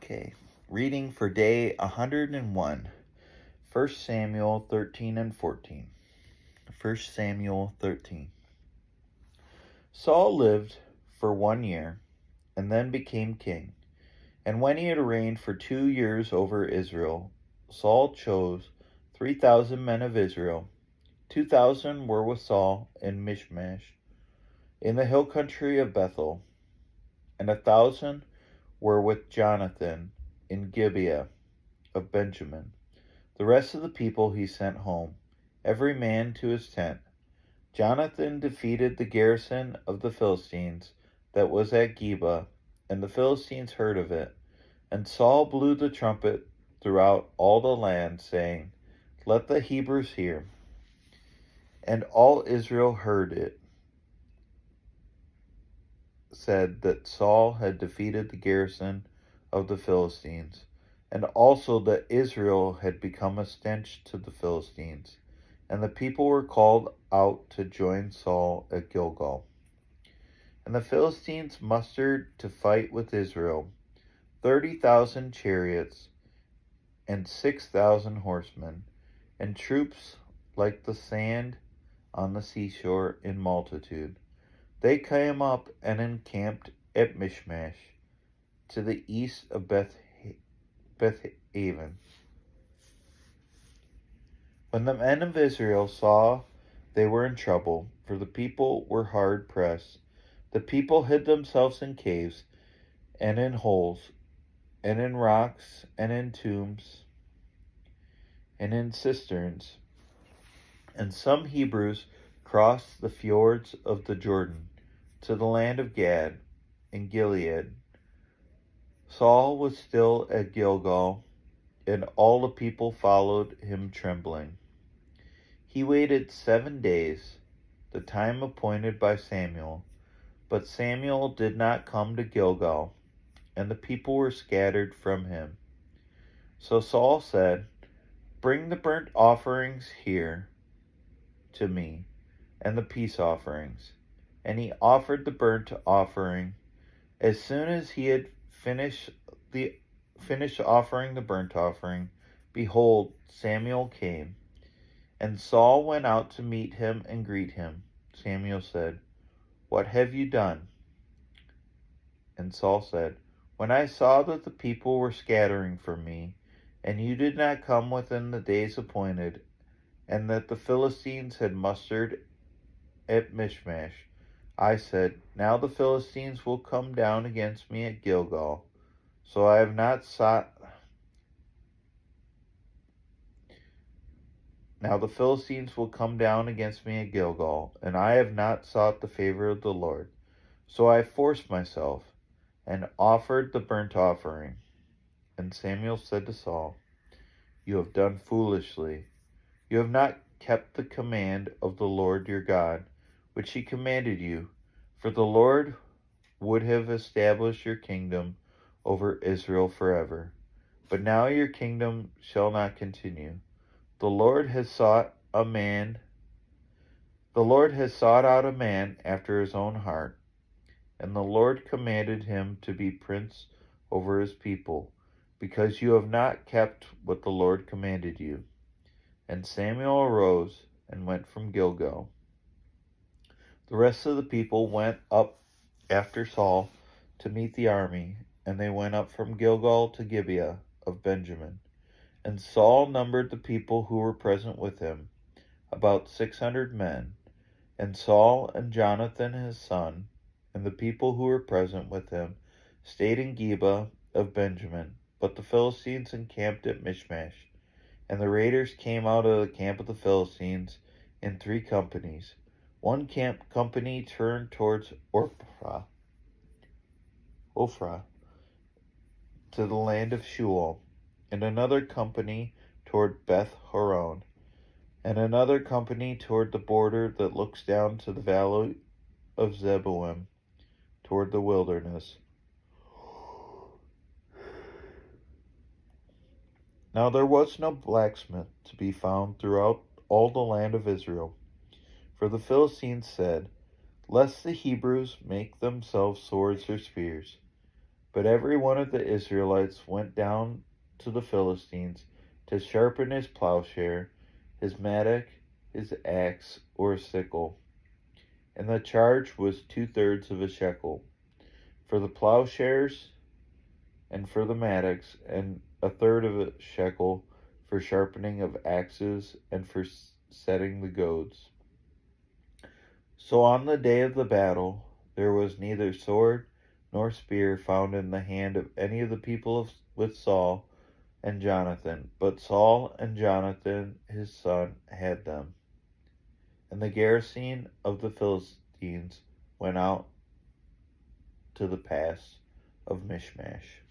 Okay, reading for day 101, 1 Samuel 13 and 14. 1 Samuel 13. Saul lived for 1 year and then became king. And when he had reigned for 2 years over Israel, Saul chose 3,000 men of Israel. 2,000 were with Saul in Michmash, in the hill country of Bethel, and 1,000 were with Jonathan in Gibeah of Benjamin. The rest of the people he sent home, every man to his tent. Jonathan defeated the garrison of the Philistines that was at Geba, and the Philistines heard of it. And Saul blew the trumpet throughout all the land, saying, "Let the Hebrews hear." And all Israel heard it, said that Saul had defeated the garrison of the Philistines, and also that Israel had become a stench to the Philistines. And the people were called out to join Saul at Gilgal. And the Philistines mustered to fight with Israel 30,000 chariots and 6,000 horsemen, and troops like the sand on the seashore in multitude. They came up and encamped at Michmash, to the east of Beth-aven. When the men of Israel saw they were in trouble, for the people were hard pressed, the people hid themselves in caves, and in holes, and in rocks, and in tombs, and in cisterns. And some Hebrews crossed the fjords of the Jordan to the land of Gad and Gilead. Saul was still at Gilgal, and all the people followed him trembling. He waited 7 days, the time appointed by Samuel, but Samuel did not come to Gilgal, and the people were scattered from him. So Saul said, "Bring the burnt offerings here to me, and the peace offerings." And he offered the burnt offering. As soon as he had finished offering the burnt offering, behold, Samuel came. And Saul went out to meet him and greet him. Samuel said, "What have you done?" And Saul said, "When I saw that the people were scattering from me, and you did not come within the days appointed, and that the Philistines had mustered at Michmash, I said, 'Now the Philistines will come down against me at Gilgal.' So I have not sought. Now the Philistines will come down against me at Gilgal, and I have not sought the favor of the Lord. So I forced myself, and offered the burnt offering." And Samuel said to Saul, "You have done foolishly. You have not kept the command of the Lord your God, which he commanded you, for the Lord would have established your kingdom over Israel forever. But now your kingdom shall not continue. The Lord has sought out a man after his own heart, and the Lord commanded him to be prince over his people, because you have not kept what the Lord commanded you." And Samuel arose and went from Gilgal. The rest of the people went up after Saul to meet the army, and they went up from Gilgal to Gibeah of Benjamin. And Saul numbered the people who were present with him, about 600 men. And Saul and Jonathan his son, and the people who were present with him, stayed in Geba of Benjamin. But the Philistines encamped at Michmash. And the raiders came out of the camp of the Philistines in 3 companies. One company turned towards Ophrah, to the land of Shual, and another company toward Beth Horon, and another company toward the border that looks down to the valley of Zeboim, toward the wilderness. Now there was no blacksmith to be found throughout all the land of Israel, for the Philistines said, "Lest the Hebrews make themselves swords or spears." But every one of the Israelites went down to the Philistines to sharpen his plowshare, his mattock, his axe, or a sickle. And the charge was 2/3 of a shekel for the plowshares and for the mattocks, and 1/3 of a shekel for sharpening of axes and for setting the goads. So on the day of the battle there was neither sword nor spear found in the hand of any of the people with Saul and Jonathan, but Saul and Jonathan his son had them. And the garrison of the Philistines went out to the pass of Michmash.